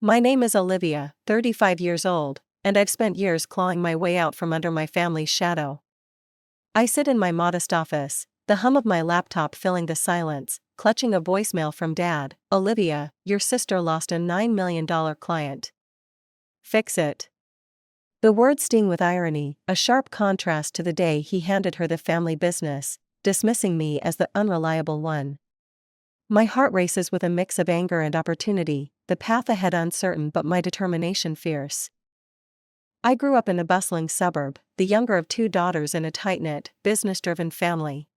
My name is Olivia, 35 years old, and I've spent years clawing my way out from under my family's shadow. I sit in my modest office, the hum of my laptop filling the silence, clutching a voicemail from Dad. Olivia, your sister lost a $9 million client. Fix it. The words sting with irony, a sharp contrast to the day he handed her the family business, dismissing me as the unreliable one. My heart races with a mix of anger and opportunity, the path ahead uncertain but my determination fierce. I grew up in a bustling suburb, the younger of two daughters in a tight-knit, business-driven family.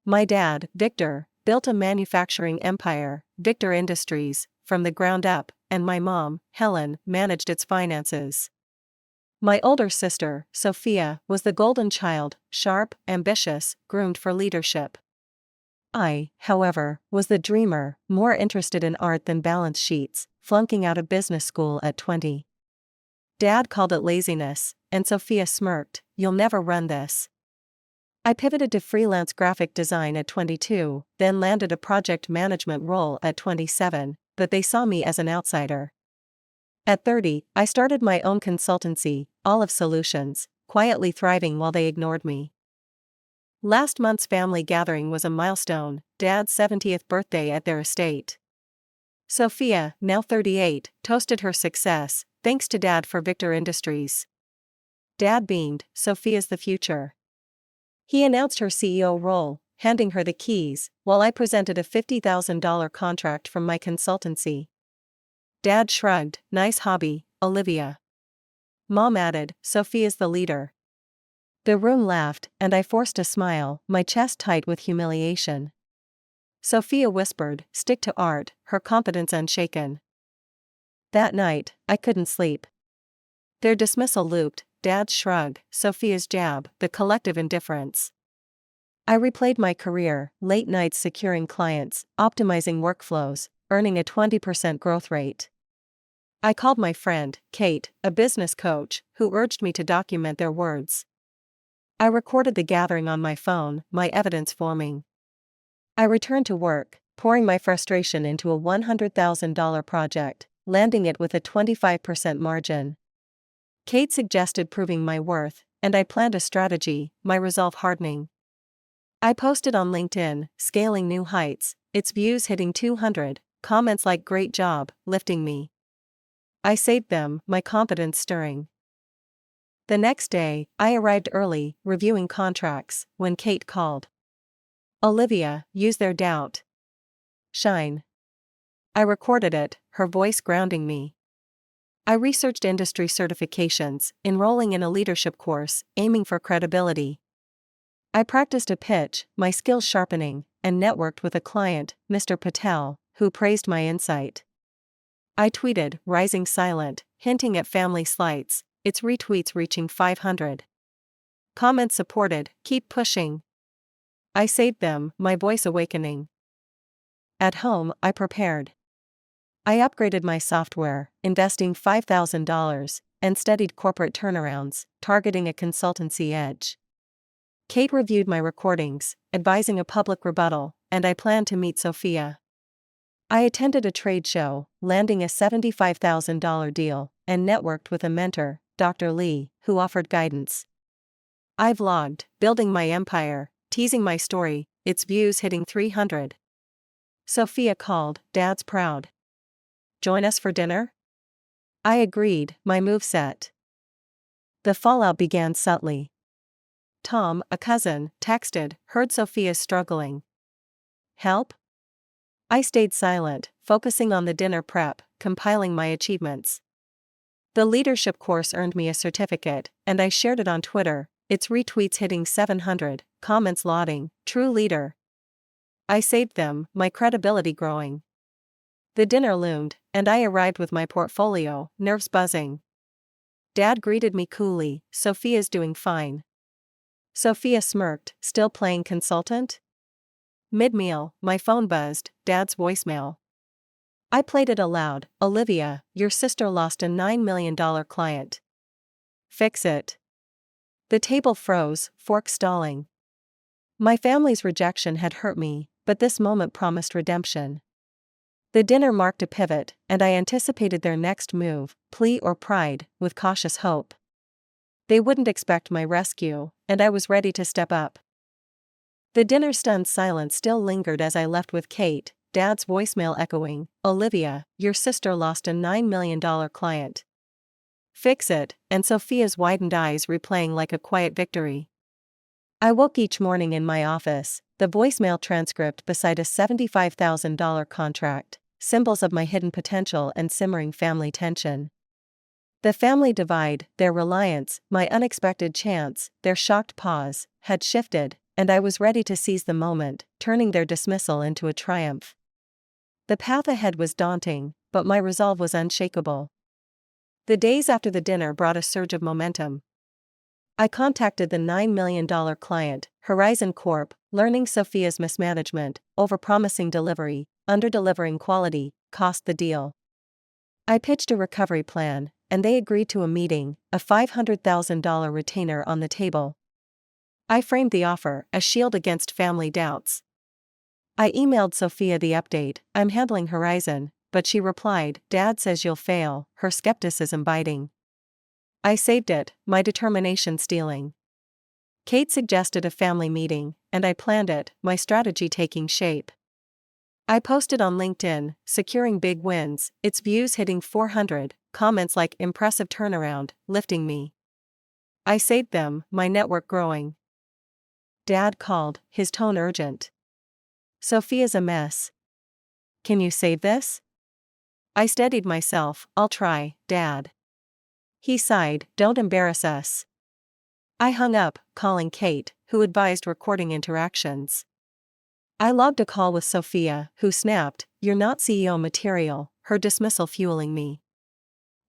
My dad, Victor, built a manufacturing empire, Victor Industries, from the ground up, and my mom, Helen, managed its finances. My older sister, Sophia, was the golden child, sharp, ambitious, groomed for leadership. I, however, was the dreamer, more interested in art than balance sheets, flunking out of business school at 20. Dad called it laziness, and Sophia smirked, "You'll never run this." I pivoted to freelance graphic design at 22, then landed a project management role at 27, but they saw me as an outsider. At 30, I started my own consultancy, Olive Solutions, quietly thriving while they ignored me. Last month's family gathering was a milestone, Dad's 70th birthday at their estate. Sophia, now 38, toasted her success, thanks to Dad for Victor Industries. Dad beamed, "Sophia's the future." He announced her CEO role, handing her the keys, while I presented a $50,000 contract from my consultancy. Dad shrugged, "Nice hobby, Olivia." Mom added, "Sophia's the leader." The room laughed, and I forced a smile, my chest tight with humiliation. Sophia whispered, "Stick to art," her confidence unshaken. That night, I couldn't sleep. Their dismissal looped, Dad's shrug, Sophia's jab, the collective indifference. I replayed my career, late nights securing clients, optimizing workflows, earning a 20% growth rate. I called my friend, Kate, a business coach, who urged me to document their words. I recorded the gathering on my phone, my evidence forming. I returned to work, pouring my frustration into a $100,000 project, landing it with a 25% margin. Kate suggested proving my worth, and I planned a strategy, my resolve hardening. I posted on LinkedIn, scaling new heights, its views hitting 200, comments like "Great job," lifting me. I saved them, my confidence stirring. The next day, I arrived early, reviewing contracts, when Kate called. "Olivia, use their doubt. Shine." I recorded it, her voice grounding me. I researched industry certifications, enrolling in a leadership course, aiming for credibility. I practiced a pitch, my skills sharpening, and networked with a client, Mr. Patel, who praised my insight. I tweeted, rising silent, hinting at family slights, its retweets reaching 500. Comments supported, "Keep pushing." I saved them, my voice awakening. At home, I prepared. I upgraded my software, investing $5,000, and studied corporate turnarounds, targeting a consultancy edge. Kate reviewed my recordings, advising a public rebuttal, and I planned to meet Sophia. I attended a trade show, landing a $75,000 deal, and networked with a mentor, Dr. Lee, who offered guidance. I vlogged, building my empire, teasing my story, its views hitting 300. Sophia called, "Dad's proud. Join us for dinner?" I agreed, my move set. The fallout began subtly. Tom, a cousin, texted, "Heard Sophia's struggling. Help?" I stayed silent, focusing on the dinner prep, compiling my achievements. The leadership course earned me a certificate, and I shared it on Twitter, its retweets hitting 700, comments lauding, "True leader." I saved them, my credibility growing. The dinner loomed, and I arrived with my portfolio, nerves buzzing. Dad greeted me coolly, "Sophia's doing fine." Sophia smirked, "Still playing consultant?" Mid-meal, my phone buzzed, Dad's voicemail. I played it aloud, "Olivia, your sister lost a $9 million client. Fix it." The table froze, fork stalling. My family's rejection had hurt me, but this moment promised redemption. The dinner marked a pivot, and I anticipated their next move, plea or pride, with cautious hope. They wouldn't expect my rescue, and I was ready to step up. The dinner-stunned silence still lingered as I left with Kate, Dad's voicemail echoing, "Olivia, your sister lost a $9 million client. Fix it," and Sophia's widened eyes replaying like a quiet victory. I woke each morning in my office, the voicemail transcript beside a $75,000 contract, symbols of my hidden potential and simmering family tension. The family divide, their reliance, my unexpected chance, their shocked pause, had shifted, and I was ready to seize the moment, turning their dismissal into a triumph. The path ahead was daunting, but my resolve was unshakable. The days after the dinner brought a surge of momentum. I contacted the $9 million client, Horizon Corp., learning Sophia's mismanagement, overpromising delivery, underdelivering quality, cost the deal. I pitched a recovery plan, and they agreed to a meeting, a $500,000 retainer on the table. I framed the offer, a shield against family doubts. I emailed Sophia the update, "I'm handling Horizon," but she replied, "Dad says you'll fail," her skepticism biting. I saved it, my determination stealing. Kate suggested a family meeting, and I planned it, my strategy taking shape. I posted on LinkedIn, securing big wins, its views hitting 400, comments like "impressive turnaround," lifting me. I saved them, my network growing. Dad called, his tone urgent. "Sophia's a mess. Can you save this?" I steadied myself, "I'll try, Dad." He sighed, "Don't embarrass us." I hung up, calling Kate, who advised recording interactions. I logged a call with Sophia, who snapped, "You're not CEO material," her dismissal fueling me.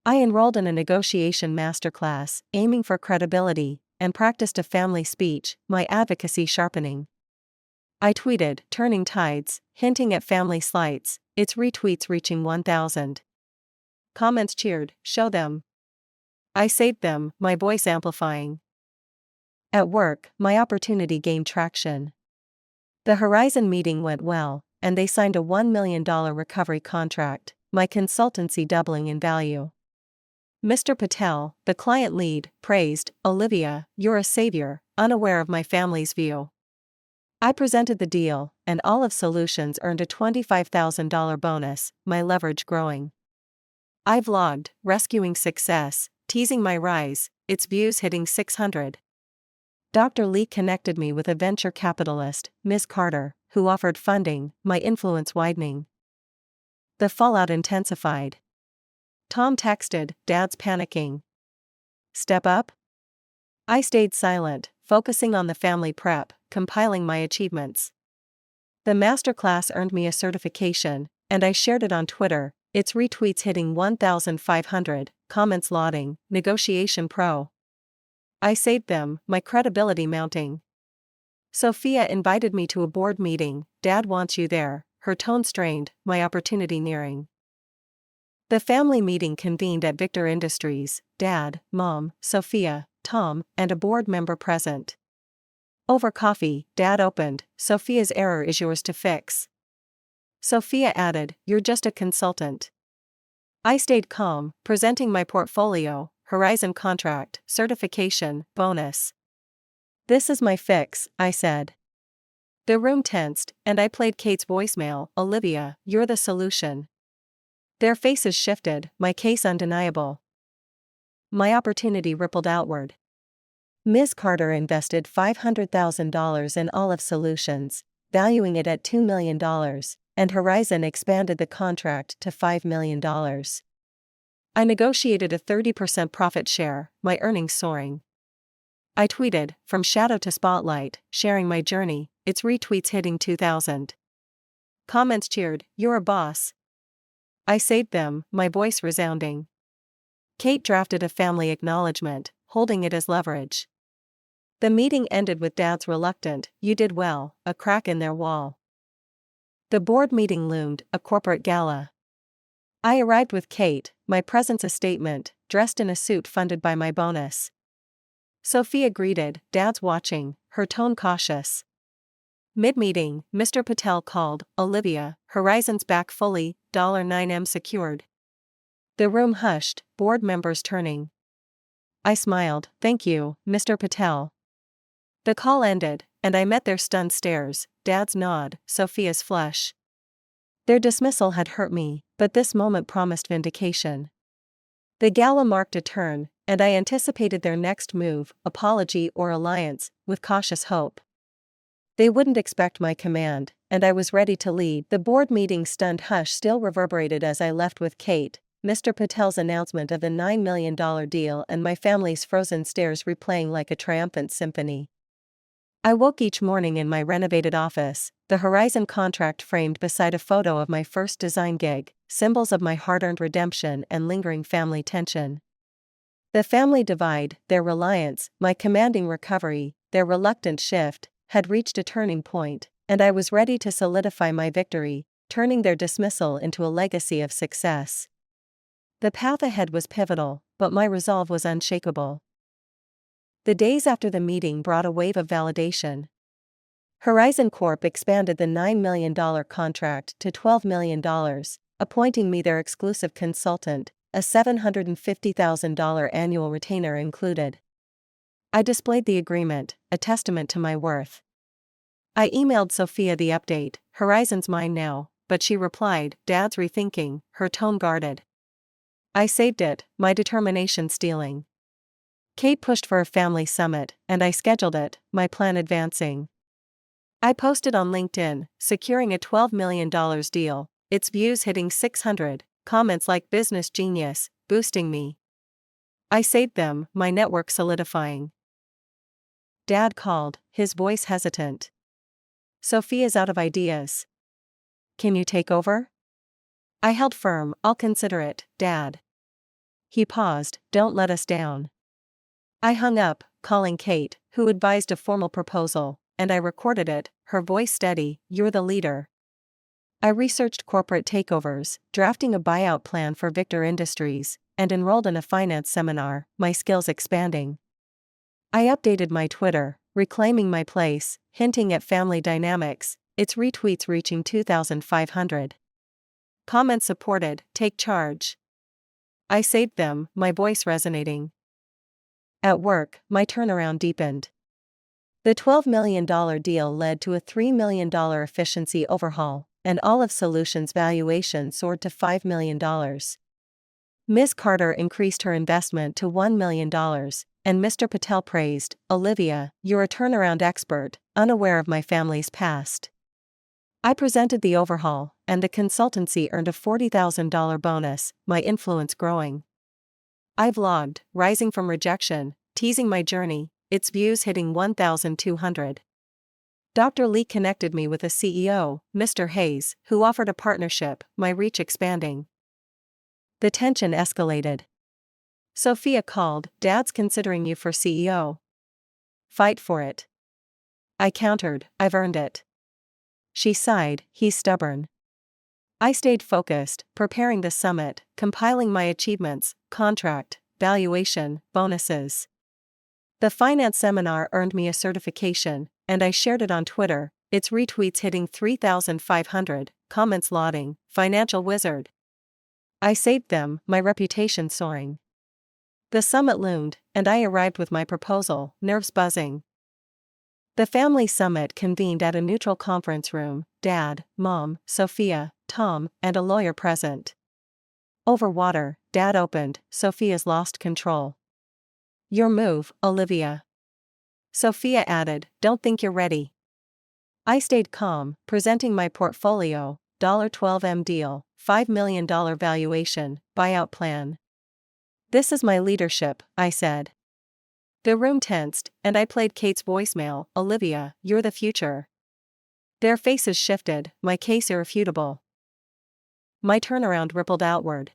I enrolled in a negotiation masterclass, aiming for credibility, and practiced a family speech, my advocacy sharpening. I tweeted, "Turning tides," hinting at family slights, its retweets reaching 1,000. Comments cheered, "Show them." I saved them, my voice amplifying. At work, my opportunity gained traction. The Horizon meeting went well, and they signed a $1 million recovery contract, my consultancy doubling in value. Mr. Patel, the client lead, praised, "Olivia, you're a savior," unaware of my family's view. I presented the deal, and Olive Solutions earned a $25,000 bonus, my leverage growing. I vlogged, rescuing success, teasing my rise, its views hitting 600. Dr. Lee connected me with a venture capitalist, Ms. Carter, who offered funding, my influence widening. The fallout intensified. Tom texted, "Dad's panicking. Step up?" I stayed silent, focusing on the family prep, compiling my achievements. The masterclass earned me a certification, and I shared it on Twitter, its retweets hitting 1,500, comments lauding, "Negotiation Pro." I saved them, my credibility mounting. Sophia invited me to a board meeting, "Dad wants you there," her tone strained, my opportunity nearing. The family meeting convened at Victor Industries, Dad, Mom, Sophia, Tom, and a board member present. Over coffee, Dad opened, "Sophia's error is yours to fix." Sophia added, "You're just a consultant." I stayed calm, presenting my portfolio, Horizon contract, certification, bonus. "This is my fix," I said. The room tensed, and I played Kate's voicemail, "Olivia, you're the solution." Their faces shifted, my case undeniable. My opportunity rippled outward. Ms. Carter invested $500,000 in Olive Solutions, valuing it at $2 million, and Horizon expanded the contract to $5 million. I negotiated a 30% profit share, my earnings soaring. I tweeted, "From shadow to spotlight, sharing my journey," its retweets hitting 2,000. Comments cheered, "You're a boss." I saved them, my voice resounding. Kate drafted a family acknowledgement, holding it as leverage. The meeting ended with Dad's reluctant, "You did well," a crack in their wall. The board meeting loomed, a corporate gala. I arrived with Kate, my presence a statement, dressed in a suit funded by my bonus. Sophia greeted, "Dad's watching," her tone cautious. Mid-meeting, Mr. Patel called, "Olivia, Horizon's back fully, $9M secured." The room hushed, board members turning. I smiled, "Thank you, Mr. Patel." The call ended, and I met their stunned stares, Dad's nod, Sophia's flush. Their dismissal had hurt me, but this moment promised vindication. The gala marked a turn, and I anticipated their next move, apology or alliance, with cautious hope. They wouldn't expect my command, and I was ready to lead. The board meeting's stunned hush still reverberated as I left with Kate, Mr. Patel's announcement of the $9 million deal and my family's frozen stares replaying like a triumphant symphony. I woke each morning in my renovated office, the Horizon contract framed beside a photo of my first design gig, symbols of my hard-earned redemption and lingering family tension. The family divide, their reliance, my commanding recovery, their reluctant shift, had reached a turning point, and I was ready to solidify my victory, turning their dismissal into a legacy of success. The path ahead was pivotal, but my resolve was unshakable. The days after the meeting brought a wave of validation. Horizon Corp expanded the $9 million contract to $12 million, appointing me their exclusive consultant, a $750,000 annual retainer included. I displayed the agreement, a testament to my worth. I emailed Sophia the update, "Horizon's mine now," but she replied, "Dad's rethinking," her tone guarded. I saved it, my determination stealing. Kate pushed for a family summit, and I scheduled it, my plan advancing. I posted on LinkedIn, securing a $12 million deal, its views hitting 600, comments like "business genius," boosting me. I saved them, my network solidifying. Dad called, his voice hesitant. "Sophia's out of ideas. Can you take over?" I held firm, "I'll consider it, Dad." He paused, "Don't let us down." I hung up, calling Kate, who advised a formal proposal, and I recorded it, her voice steady, "You're the leader." I researched corporate takeovers, drafting a buyout plan for Victor Industries, and enrolled in a finance seminar, my skills expanding. I updated my Twitter, reclaiming my place, hinting at family dynamics, its retweets reaching 2,500. Comments supported, "Take charge." I saved them, my voice resonating. At work, my turnaround deepened. The $12 million deal led to a $3 million efficiency overhaul, and Olive Solutions' valuation soared to $5 million. Ms. Carter increased her investment to $1 million, and Mr. Patel praised, "Olivia, you're a turnaround expert, unaware of my family's past." I presented the overhaul, and the consultancy earned a $40,000 bonus, my influence growing. I vlogged, rising from rejection, teasing my journey, its views hitting 1,200. Dr. Lee connected me with a CEO, Mr. Hayes, who offered a partnership, my reach expanding. The tension escalated. Sophia called, "Dad's considering you for CEO. Fight for it." I countered, "I've earned it." She sighed, "He's stubborn." I stayed focused, preparing the summit, compiling my achievements, contract, valuation, bonuses. The finance seminar earned me a certification, and I shared it on Twitter, its retweets hitting 3,500, comments lauding, "Financial wizard." I saved them, my reputation soaring. The summit loomed, and I arrived with my proposal, nerves buzzing. The family summit convened at a neutral conference room, Dad, Mom, Sophia, Tom, and a lawyer present. Over water, Dad opened, "Sophia's lost control." "Your move, Olivia." Sophia added, "Don't think you're ready." I stayed calm, presenting my portfolio, $12M deal, $5 million valuation, buyout plan. "This is my leadership," I said. The room tensed, and I played Kate's voicemail, "Olivia, you're the future." Their faces shifted, my case irrefutable. My turnaround rippled outward.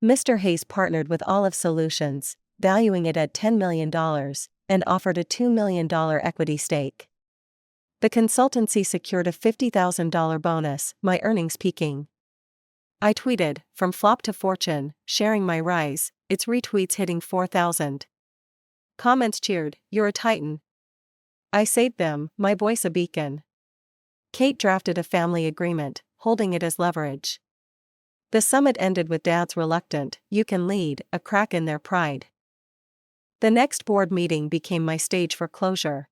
Mr. Hayes partnered with Olive Solutions, valuing it at $10 million, and offered a $2 million equity stake. The consultancy secured a $50,000 bonus, my earnings peaking. I tweeted, "From flop to fortune, sharing my rise," its retweets hitting 4,000. Comments cheered, "You're a titan." I saved them, my voice a beacon. Kate drafted a family agreement, holding it as leverage. The summit ended with Dad's reluctant, "You can lead," a crack in their pride. The next board meeting became my stage for closure.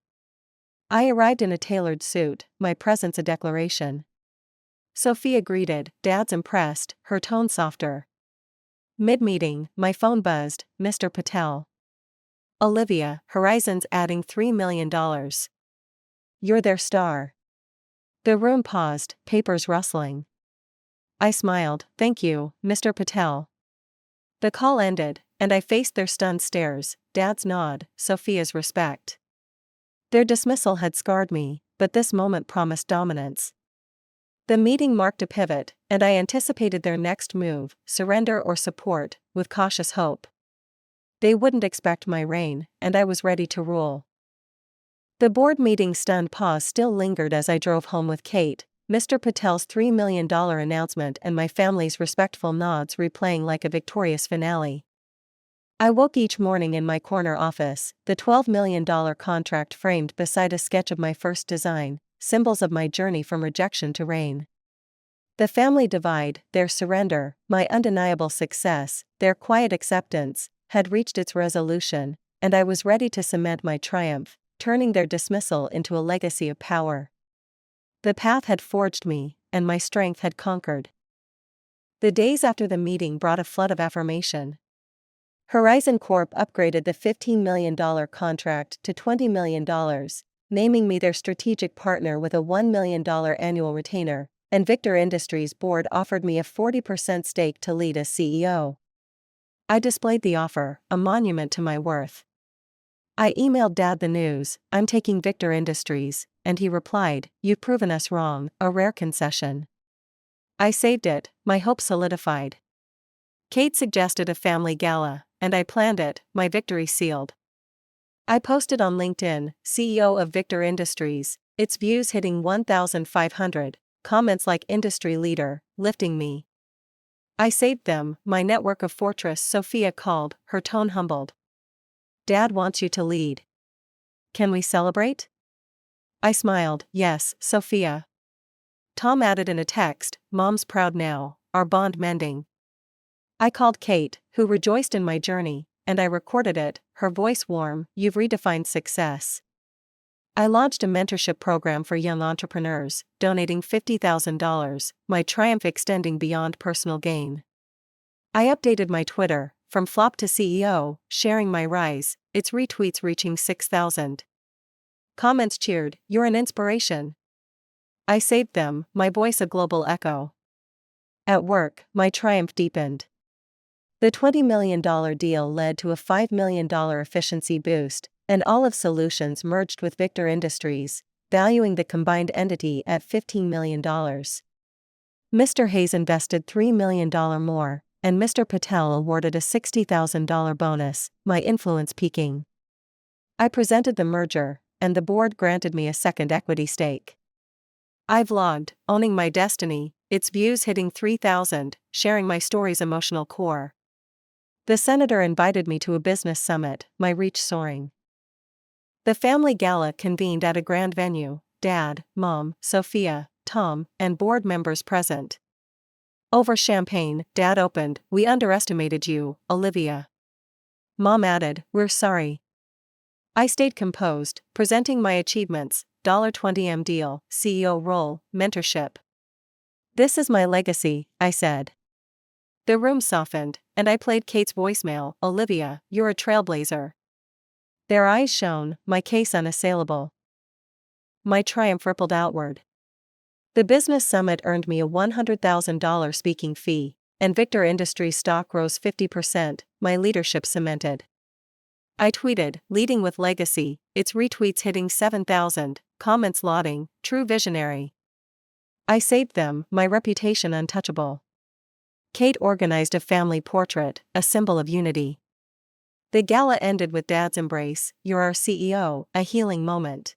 I arrived in a tailored suit, my presence a declaration. Sophia greeted, "Dad's impressed," her tone softer. Mid-meeting, my phone buzzed, "Mr. Patel." "Olivia, Horizon's adding $3 million. You're their star." The room paused, papers rustling. I smiled, "Thank you, Mr. Patel." The call ended, and I faced their stunned stares, Dad's nod, Sophia's respect. Their dismissal had scarred me, but this moment promised dominance. The meeting marked a pivot, and I anticipated their next move, surrender or support, with cautious hope. They wouldn't expect my reign, and I was ready to rule. The board meeting's stunned pause still lingered as I drove home with Kate, Mr. Patel's $3 million announcement and my family's respectful nods replaying like a victorious finale. I woke each morning in my corner office, the $12 million contract framed beside a sketch of my first design, symbols of my journey from rejection to reign. The family divide, their surrender, my undeniable success, their quiet acceptance, had reached its resolution, and I was ready to cement my triumph, turning their dismissal into a legacy of power. The path had forged me, and my strength had conquered. The days after the meeting brought a flood of affirmation. Horizon Corp upgraded the $15 million contract to $20 million, naming me their strategic partner with a $1 million annual retainer, and Victor Industries' board offered me a 40% stake to lead as CEO. I displayed the offer, a monument to my worth. I emailed Dad the news, "I'm taking Victor Industries," and he replied, "You've proven us wrong," a rare concession. I saved it, my hope solidified. Kate suggested a family gala, and I planned it, my victory sealed. I posted on LinkedIn, "CEO of Victor Industries," its views hitting 1,500, comments like "industry leader," lifting me. I saved them, my network of fortress, Sophia called, her tone humbled. "Dad wants you to lead. Can we celebrate?" I smiled, "Yes, Sophia." Tom added in a text, "Mom's proud now, our bond mending." I called Kate, who rejoiced in my journey, and I recorded it, her voice warm, "You've redefined success." I launched a mentorship program for young entrepreneurs, donating $50,000, my triumph extending beyond personal gain. I updated my Twitter, from flop to CEO, sharing my rise, its retweets reaching 6,000. Comments cheered, "You're an inspiration." I saved them, my voice a global echo. At work, my triumph deepened. The $20 million deal led to a $5 million efficiency boost, and Olive Solutions merged with Victor Industries, valuing the combined entity at $15 million. Mr. Hayes invested $3 million more, and Mr. Patel awarded a $60,000 bonus, my influence peaking. I presented the merger, and the board granted me a second equity stake. I vlogged, owning my destiny, its views hitting 3,000, sharing my story's emotional core. The senator invited me to a business summit, my reach soaring. The family gala convened at a grand venue, Dad, Mom, Sophia, Tom, and board members present. Over champagne, Dad opened, "We underestimated you, Olivia." Mom added, "We're sorry." I stayed composed, presenting my achievements, $20M deal, CEO role, mentorship. "This is my legacy," I said. The room softened, and I played Kate's voicemail, "Olivia, you're a trailblazer." Their eyes shone, my case unassailable. My triumph rippled outward. The business summit earned me a $100,000 speaking fee, and Victor Industries stock rose 50%, my leadership cemented. I tweeted, "Leading with legacy," its retweets hitting 7,000, comments lauding, "True visionary." I saved them, my reputation untouchable. Kate organized a family portrait, a symbol of unity. The gala ended with Dad's embrace, "You're our CEO," a healing moment.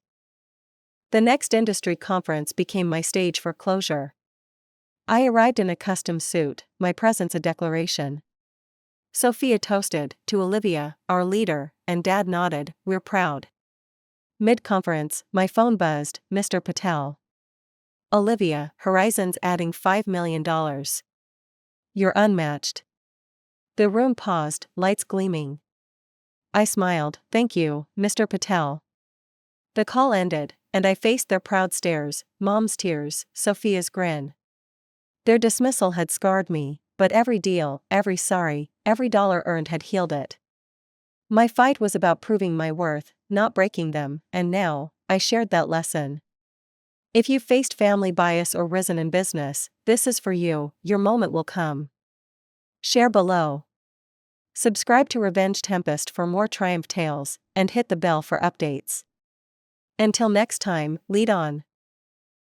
The next industry conference became my stage for closure. I arrived in a custom suit, my presence a declaration. Sophia toasted, "To Olivia, our leader," and Dad nodded, "We're proud." Mid-conference, my phone buzzed, "Mr. Patel." Olivia, Horizons adding $5 million. You're unmatched. The room paused, lights gleaming. I smiled, thank you, Mr. Patel. The call ended, and I faced their proud stares, Mom's tears, Sophia's grin. Their dismissal had scarred me, but every deal, every sorry, every dollar earned had healed it. My fight was about proving my worth, not breaking them, and now, I shared that lesson. If you've faced family bias or risen in business, this is for you, your moment will come. Share below. Subscribe to Revenge Tempest for more triumph tales, and hit the bell for updates. Until next time, lead on.